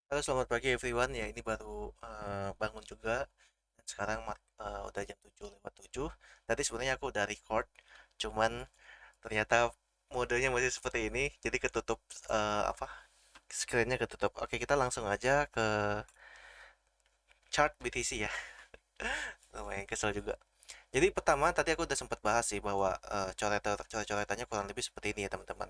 Halo, selamat pagi everyone. Ya, ini baru bangun juga. Dan sekarang udah jam 7 lewat 7. Tadi sebenarnya aku udah record, cuman ternyata modenya masih seperti ini, jadi ketutup apa? Screen-nya ketutup. Oke, kita langsung aja ke chart BTC ya. Lumayan kesel juga. Jadi pertama tadi aku udah sempat bahas sih bahwa coret-coretannya kurang lebih seperti ini ya teman-teman.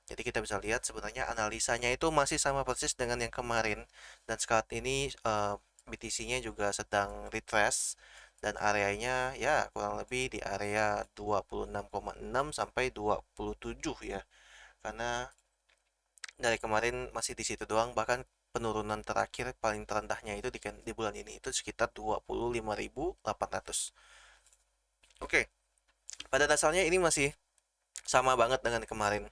Jadi kita bisa lihat sebenarnya analisanya itu masih sama persis dengan yang kemarin, dan saat ini BTC-nya juga sedang retrace, dan areanya ya kurang lebih di area 26,6 sampai 27 ya. Karena dari kemarin masih di situ doang, bahkan penurunan terakhir paling terendahnya itu di bulan ini itu sekitar 25.800. Oke, pada dasarnya ini masih sama banget dengan kemarin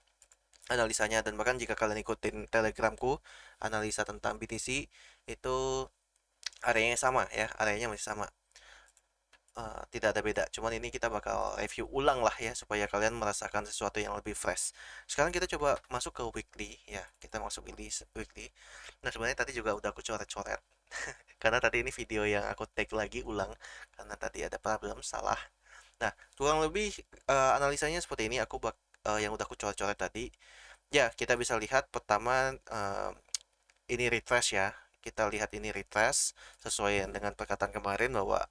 analisanya, dan bahkan jika kalian ikutin telegramku analisa tentang BTC itu areanya sama ya, areanya masih sama. Tidak ada beda, cuman ini kita bakal review ulang lah ya supaya kalian merasakan sesuatu yang lebih fresh. Sekarang kita coba masuk ke weekly ya, kita masuk weekly. Nah, sebenarnya tadi juga udah aku coret-coret karena tadi ini video yang aku take lagi ulang karena tadi ada problem salah. Nah, kurang lebih analisanya seperti ini. Yang udah aku coret-coret tadi. Ya, kita bisa lihat pertama ini retrace ya. Kita lihat ini retrace sesuai dengan perkataan kemarin bahwa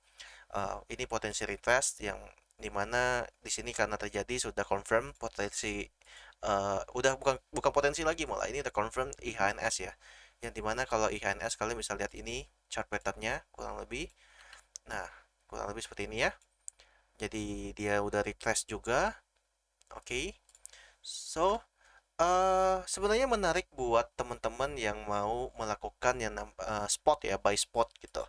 ini potensi retrace yang dimana di sini karena terjadi sudah confirm potensi, udah bukan bukan potensi lagi, malah ini udah confirm IHNS ya. Yang dimana kalau IHNS kalian bisa lihat ini chart patternnya kurang lebih. Nah, kurang lebih seperti ini ya. Jadi dia udah retrace juga. Oke. Okay. So, sebenarnya menarik buat teman-teman yang mau melakukan yang spot ya, buy spot gitu.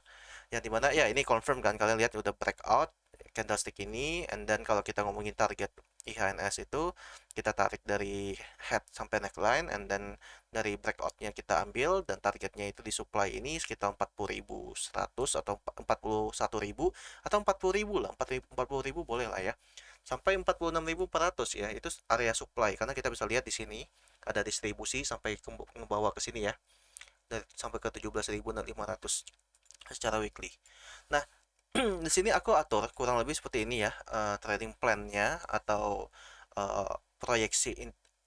Yang dimana ya ini confirm kan, kalian lihat udah breakout candlestick ini, and then kalau kita ngomongin target IHNS itu kita tarik dari head sampai neckline, and then dari breakoutnya kita ambil, dan targetnya itu di supply ini sekitar 40.100 atau 41.000 atau 40.000 lah, 40.000 boleh lah ya, sampai 46.400 ya, itu area supply karena kita bisa lihat di sini ada distribusi sampai ke bawah ke sini ya, dan sampai ke 17.500 secara weekly. Nah, di sini aku atur kurang lebih seperti ini ya, trading plan-nya atau proyeksi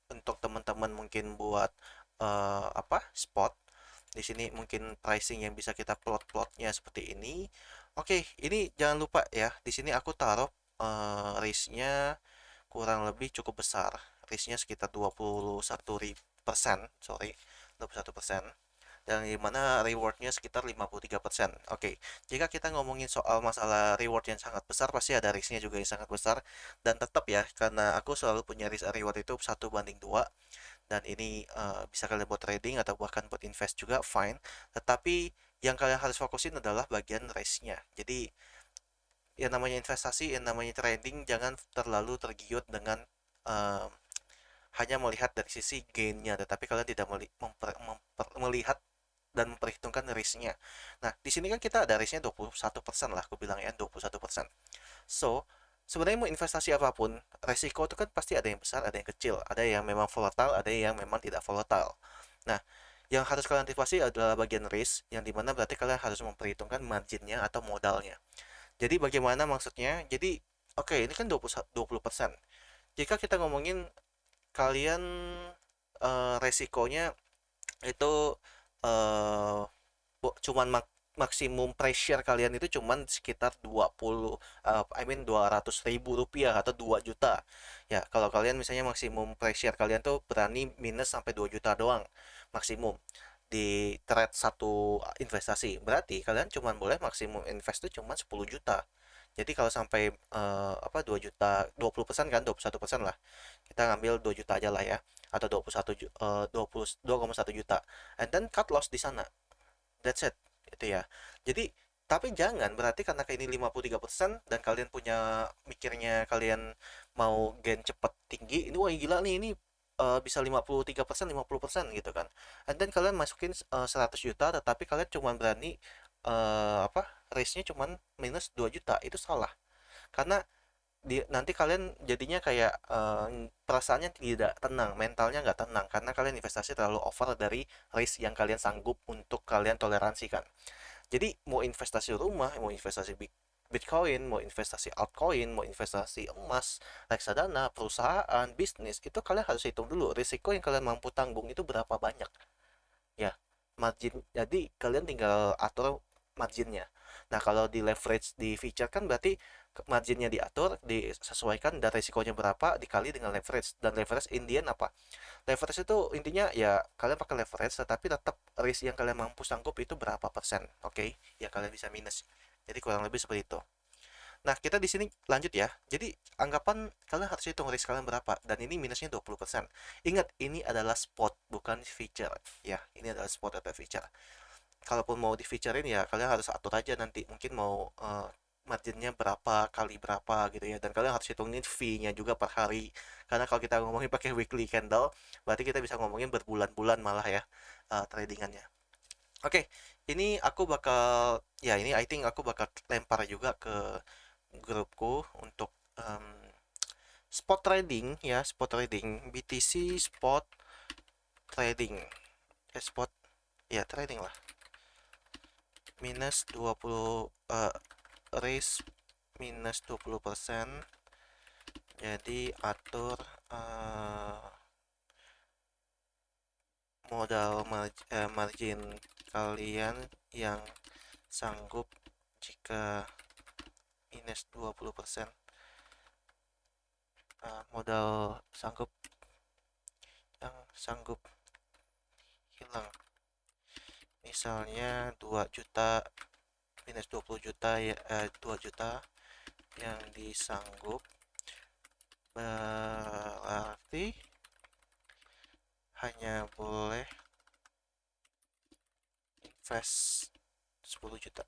untuk teman-teman mungkin buat apa spot. Di sini mungkin pricing yang bisa kita plot-plotnya seperti ini. Oke, ini jangan lupa ya. Di sini aku taruh risk-nya kurang lebih cukup besar. Risk-nya sekitar 21%, sorry, 21%. Dan dimana rewardnya sekitar 53%. Oke, jika kita ngomongin soal masalah reward yang sangat besar, pasti ada risknya juga yang sangat besar. Dan tetap ya, karena aku selalu punya risk reward itu 1:2, dan ini bisa kalian buat trading atau bahkan buat invest juga fine. Tetapi yang kalian harus fokusin adalah bagian risknya. Jadi yang namanya investasi, yang namanya trading, jangan terlalu tergiur dengan uh, hanya melihat dari sisi gainnya, tetapi kalian tidak melihat dan memperhitungkan risknya. Nah, di sini kan kita ada risknya 21% lah, aku bilang ya, 21%. So, sebenarnya mau investasi apapun, resiko itu kan pasti ada yang besar, ada yang kecil, ada yang memang volatile, ada yang memang tidak volatile. Nah, yang harus kalian antisipasi adalah bagian risk, yang dimana berarti kalian harus memperhitungkan marginnya atau modalnya. Jadi bagaimana maksudnya? Jadi, oke, ini kan 20%. Jika kita ngomongin kalian resikonya itu eh cuman maksimum pressure kalian itu cuman sekitar 20, I mean 200.000 rupiah atau 2 juta. Ya, kalau kalian misalnya maksimum pressure kalian tuh berani minus sampai 2 juta doang maksimum di trade satu investasi. Berarti kalian cuman boleh maksimum invest tuh cuman 10 juta. Jadi kalau sampai 2 juta, 20% kan, 21% lah. Kita ngambil 2 juta aja lah ya, atau 22,1 juta. And then cut loss di sana. That's it, itu ya. Jadi, tapi jangan berarti karena ini 53% dan kalian punya mikirnya kalian mau gain cepet tinggi, ini wah gila nih, ini bisa 53%, 50% gitu kan. And then kalian masukin 100 juta, tetapi kalian cuma berani apa? Race-nya cuma minus 2 juta, itu salah. Karena nanti kalian jadinya kayak perasaannya tidak tenang, mentalnya nggak tenang karena kalian investasi terlalu over dari risk yang kalian sanggup untuk kalian toleransikan. Jadi mau investasi rumah, mau investasi Bitcoin, mau investasi altcoin, mau investasi emas, reksadana, perusahaan, bisnis, itu kalian harus hitung dulu risiko yang kalian mampu tanggung itu berapa banyak. Ya, margin. Jadi kalian tinggal atur marginnya. Nah, kalau di leverage di feature kan berarti marginnya diatur, disesuaikan dan risikonya berapa dikali dengan leverage. Dan leverage Indian apa? Leverage itu intinya ya kalian pakai leverage tetapi tetap risk yang kalian mampu sanggup itu berapa persen. Oke, ya kalian bisa minus. Jadi kurang lebih seperti itu. Nah, kita di sini lanjut ya. Jadi, anggapan kalian harus hitung risk kalian berapa dan ini minusnya 20%. Ingat, ini adalah spot, bukan feature. Ya, ini adalah spot atau feature. Kalaupun mau di featurein ya kalian harus atur aja nanti. Mungkin mau marginnya berapa kali berapa gitu ya. Dan kalian harus hitungin fee-nya juga per hari. Karena kalau kita ngomongin pakai weekly candle, berarti kita bisa ngomongin berbulan-bulan malah ya tradingannya. Oke, ini aku bakal ya ini I think aku bakal lempar juga ke grupku untuk spot trading ya, spot trading BTC spot trading, spot ya trading lah, minus 20 risk minus 20%. Jadi atur margin kalian yang sanggup jika minus 20%. Modal sanggup yang sanggup hilang, misalnya 2 juta minus 20 juta ya, 2 juta yang disanggup berarti hanya boleh invest 10 juta.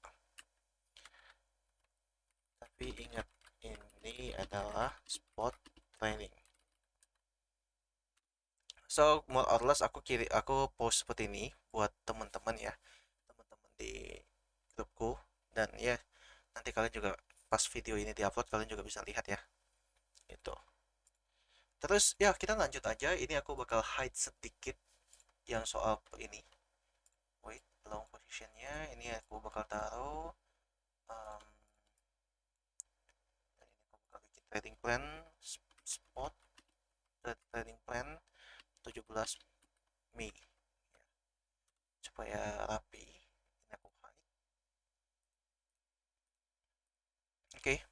Tapi ingat, ini adalah spot trading. So more or less aku post seperti ini buat teman-teman ya, teman-teman di grupku. Dan ya nanti kalian juga pas video ini diupload kalian juga bisa lihat ya itu. Terus ya kita lanjut aja, ini aku bakal hide sedikit yang soal ini. Wait, long positionnya ini aku bakal taruh um, ini aku bakal bikin trading plan spot trading plan 17 Mei supaya rapi. Ini aku hide. Oke,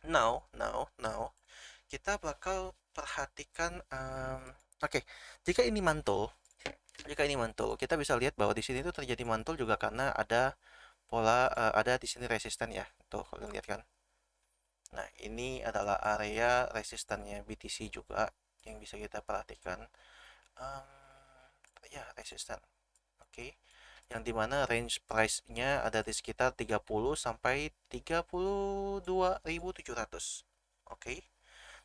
now kita bakal perhatikan oke, jika ini mantul, kita bisa lihat bahwa di sini tuh terjadi mantul juga karena ada pola ada di sini resisten ya. Tuh, kalian lihat kan. Nah, ini adalah area resistannya BTC juga yang bisa kita perhatikan. Um, ya, resisten. Oke. Yang dimana range price-nya ada di sekitar 30 sampai 32.700. Oke.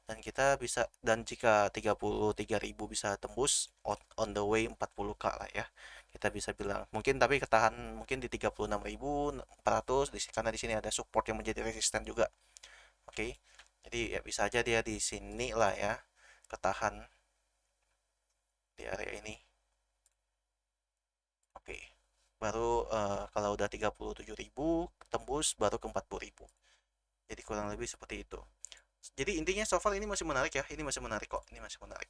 Dan kita bisa, dan jika 33.000 bisa tembus on the way 40k lah ya, kita bisa bilang mungkin, tapi ketahan mungkin di 36.400 karena di sini ada support yang menjadi resisten juga. Oke, jadi ya bisa aja dia di sini lah ya, ketahan di area ini. Oke, baru kalau udah 37.000 tembus baru ke 40.000. Jadi kurang lebih seperti itu. Jadi intinya so far ini masih menarik ya, ini masih menarik kok, ini masih menarik.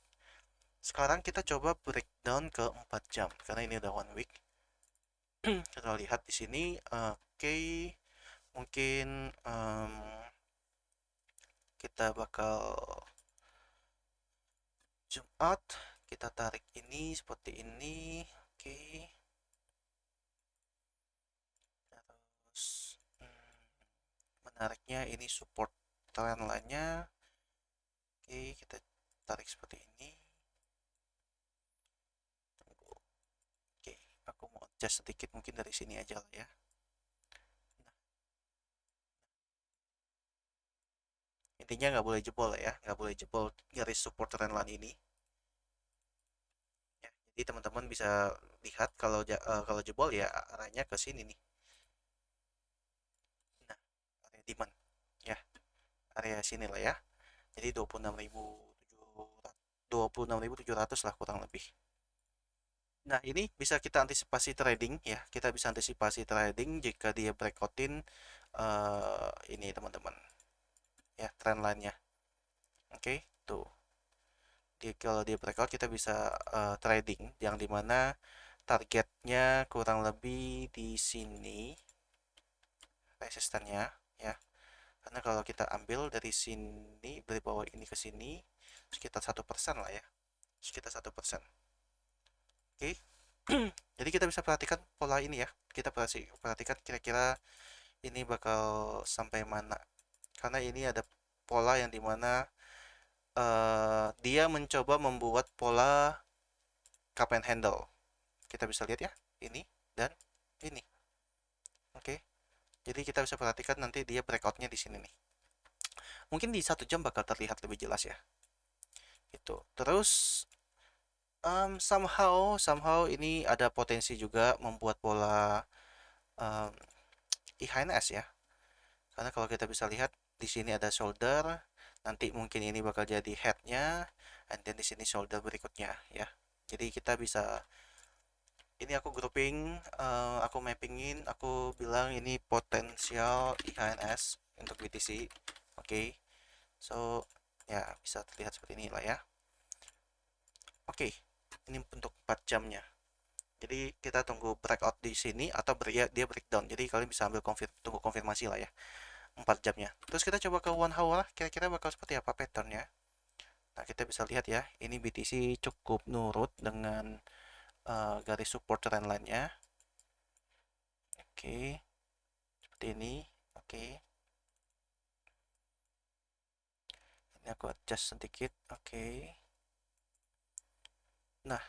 Sekarang kita coba breakdown ke 4 jam karena ini udah 1 week. Kita lihat di sini. Oke, mungkin kita bakal zoom out, kita tarik ini seperti ini. Oke, terus menariknya ini support trend line-nya. Oke, kita tarik seperti ini. Tunggu. Oke, aku mau adjust sedikit mungkin dari sini aja lah ya. Intinya nggak boleh jebol ya, nggak boleh jebol garis support trend line ini ya. Jadi teman-teman bisa lihat kalau jebol ya arahnya ke sini nih. Nah, area demand ya, area sini lah ya. Jadi 26.700 lah kurang lebih. Nah, ini bisa kita antisipasi trading ya. Kita bisa antisipasi trading jika dia breakoutin ini teman-teman. Ya, trend line-nya. Oke, tuh. Kalau dia breakout kita bisa trading yang dimana targetnya kurang lebih di sini resistannya ya. Karena kalau kita ambil dari sini dari bawah ini ke sini sekitar 1% lah ya. Sekitar 1%. Oke. Jadi kita bisa perhatikan pola ini ya. Kita perhatikan kira-kira ini bakal sampai mana. Karena ini ada pola yang dimana dia mencoba membuat pola cup and handle. Kita bisa lihat ya, ini dan ini. Oke. Jadi kita bisa perhatikan nanti dia breakoutnya di sini nih. Mungkin di 1 jam bakal terlihat lebih jelas ya. Itu. Terus somehow ini ada potensi juga membuat pola um, IHNS ya. Karena kalau kita bisa lihat di sini ada shoulder, nanti mungkin ini bakal jadi headnya, and then di sini shoulder berikutnya ya. Jadi kita bisa ini aku grouping, aku mappingin, aku bilang ini potensial IHNS untuk BTC. Oke, so ya bisa terlihat seperti ini lah ya. Oke, ini untuk 4 jamnya. Jadi kita tunggu breakout di sini atau dia breakdown. Jadi kalian bisa ambil tunggu konfirmasi lah ya. 4 jamnya. Terus kita coba ke 1 hour, kira-kira bakal seperti apa patternnya. Nah, kita bisa lihat ya, ini BTC cukup nurut dengan garis support trend line-nya. Oke, seperti ini. Oke. Ini aku adjust sedikit. Oke. Nah,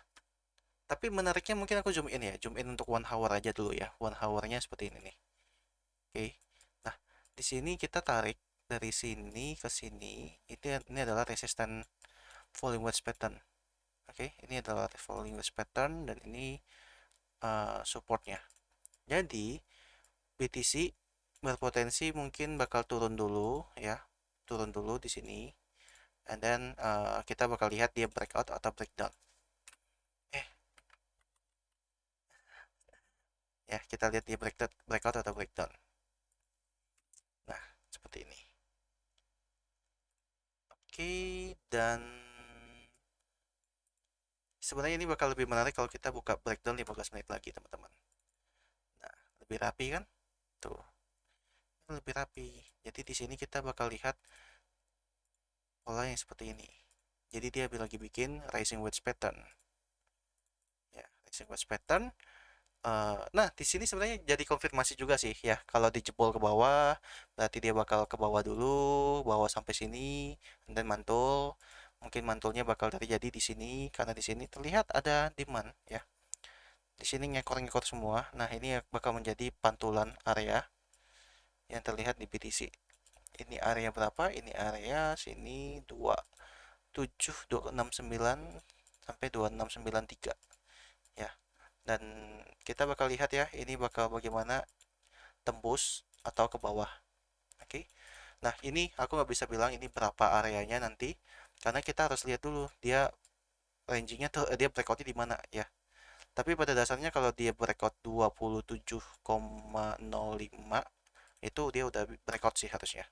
tapi menariknya mungkin aku zoom in ya. Zoom in untuk 1 hour aja dulu ya. 1 hour-nya seperti ini nih. Oke. Nah, di sini kita tarik dari sini ke sini. Ini adalah resisten falling wedge pattern. Oke, ini adalah falling wedge pattern dan ini supportnya. Jadi BTC berpotensi mungkin bakal turun dulu ya, turun dulu di sini, and then kita bakal lihat dia breakout atau breakdown. Ya kita lihat dia breakout atau breakdown. Nah seperti ini. Oke, dan sebenarnya ini bakal lebih menarik kalau kita buka breakdown 15 menit lagi teman-teman. Nah lebih rapi kan? Tuh lebih rapi. Jadi di sini kita bakal lihat pola yang seperti ini. Jadi dia lagi bikin rising wedge pattern. Ya, rising wedge pattern. Nah, di sini sebenarnya jadi konfirmasi juga sih ya. Kalau dijebol ke bawah, berarti dia bakal ke bawah dulu, bawah sampai sini, dan mantul. Mungkin mantulnya bakal terjadi di sini karena di sini terlihat ada demand ya. Di sini ngekor-ngekor semua. Nah, ini bakal menjadi pantulan area yang terlihat di BTC. Ini area berapa? Ini area sini 27269 sampai 2693 ya. Dan kita bakal lihat ya, ini bakal bagaimana tembus atau ke bawah. Oke. Nah, ini aku nggak bisa bilang ini berapa areanya nanti karena kita harus lihat dulu dia rangingnya tuh dia breakoutnya di mana ya. Tapi pada dasarnya kalau dia breakout 27,05 itu dia udah breakout sih harusnya.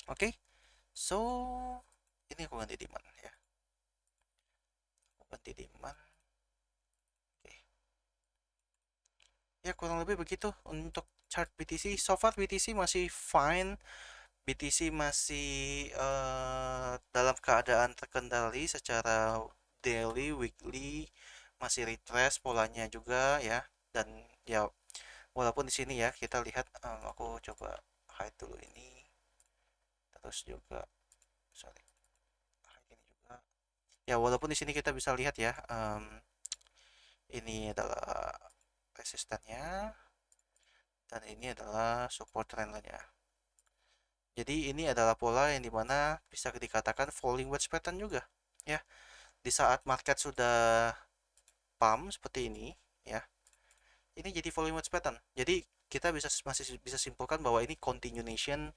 Oke. So, ini aku ganti demand ya. Aku ganti demand. Oke. Ya kurang lebih begitu untuk chart BTC. So far BTC masih fine. BTC masih dalam keadaan terkendali secara daily, weekly, masih retrace polanya juga ya. Dan ya walaupun di sini ya kita lihat aku coba hide dulu ini. Terus juga sorry, hide ini juga. Ya walaupun di sini kita bisa lihat ya ini adalah resistannya dan ini adalah support trendnya. Jadi ini adalah pola yang dimana bisa dikatakan falling wedge pattern juga ya. Di saat market sudah pump seperti ini ya, ini jadi falling wedge pattern. Jadi kita masih bisa simpulkan bahwa ini continuation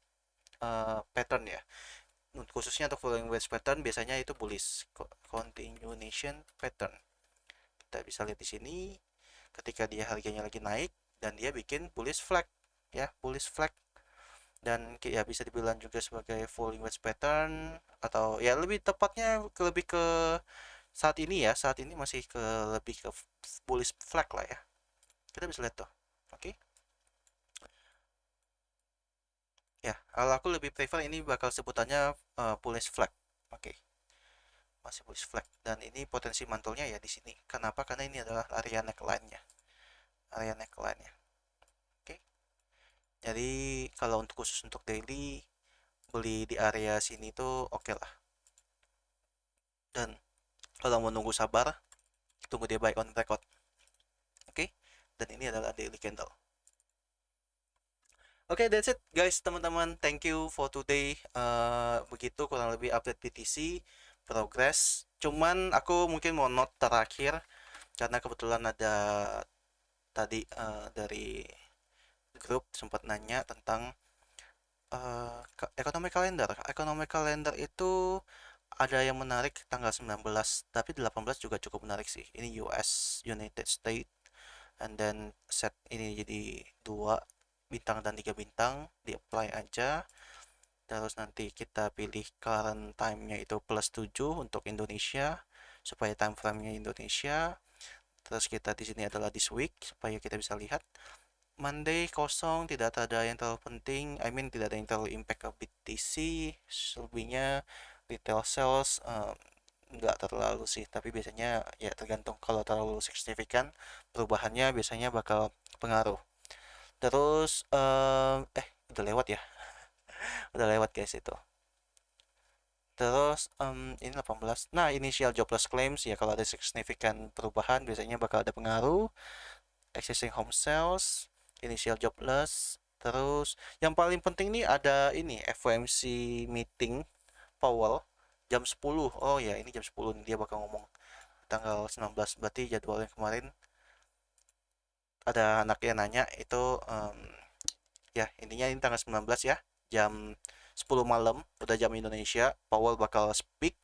pattern ya. Khususnya untuk following wedge pattern biasanya itu bullish continuation pattern. Kita bisa lihat di sini ketika dia harganya lagi naik dan dia bikin bullish flag ya, bullish flag, dan ya bisa dibilang juga sebagai falling wedge pattern, atau ya lebih tepatnya lebih ke saat ini ya, saat ini masih ke lebih ke bullish flag lah ya. Kita bisa lihat tuh. Oke. Ya, kalau aku lebih prefer ini bakal sebutannya bullish flag. Oke. Masih bullish flag, dan ini potensi mantulnya ya di sini. Kenapa? Karena ini adalah area neckline-nya. Area neckline-nya. Oke. Jadi kalau untuk khusus untuk daily beli di area sini tuh oke lah. Dan kalau mau nunggu sabar, tunggu dia buy on record. Oke. Dan ini adalah daily candle. Oke, that's it guys, teman-teman. Thank you for today. Begitu kurang lebih update BTC progress. Cuman aku mungkin mau note terakhir karena kebetulan ada tadi dari grup sempat nanya tentang economic calendar. Economic calendar itu ada yang menarik tanggal 19, tapi 18 juga cukup menarik sih. Ini US, United States, and then set ini jadi 2 bintang dan 3 bintang, di apply aja. Terus nanti kita pilih current time-nya itu +7 untuk Indonesia supaya time frame-nya Indonesia. Terus kita di sini adalah this week supaya kita bisa lihat. Monday kosong, tidak ada yang terlalu penting. I mean tidak ada yang terlalu impact ke BTC. Selebihnya retail sales nggak terlalu sih, tapi biasanya ya tergantung. Kalau terlalu signifikan perubahannya biasanya bakal pengaruh. Terus udah lewat ya. Udah lewat guys itu. Terus ini 18. Nah, initial jobless claims ya, kalau ada signifikan perubahan biasanya bakal ada pengaruh. Existing home sales, initial jobless. Terus yang paling penting nih ada ini FOMC meeting Powell jam 10. Oh ya, ini jam 10 nih dia bakal ngomong tanggal 19. Berarti jadwalnya kemarin ada anak yang nanya itu ya, intinya ini tanggal 19 ya, jam 10 malam udah jam Indonesia, Powell bakal speak.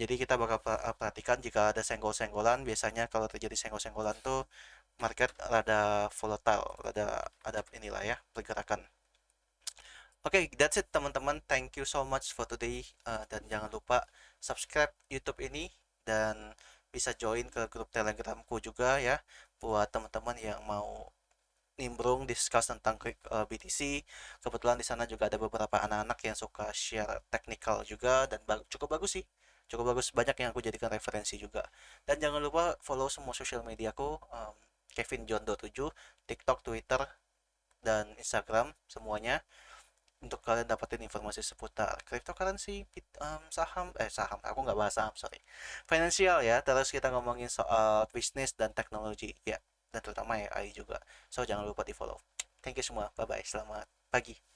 Jadi kita bakal perhatikan jika ada senggol-senggolan. Biasanya kalau terjadi senggol-senggolan tuh market rada volatile, rada ada inilah ya pergerakan. Oke, that's it teman-teman. Thank you so much for today. Dan jangan lupa subscribe YouTube ini dan bisa join ke grup Telegramku juga ya, buat teman-teman yang mau nimbrung discuss tentang BTC. Kebetulan di sana juga ada beberapa anak-anak yang suka share technical juga, dan cukup bagus sih. Cukup bagus, banyak yang aku jadikan referensi juga. Dan jangan lupa follow semua sosial mediaku, Kevin John 27, TikTok, Twitter, dan Instagram semuanya, untuk kalian dapetin informasi seputar cryptocurrency, saham, saham, aku nggak bahas saham, sorry, finansial ya. Terus kita ngomongin soal bisnis dan teknologi ya, dan terutama AI juga. So jangan lupa di follow. Thank you semua, bye bye, selamat pagi.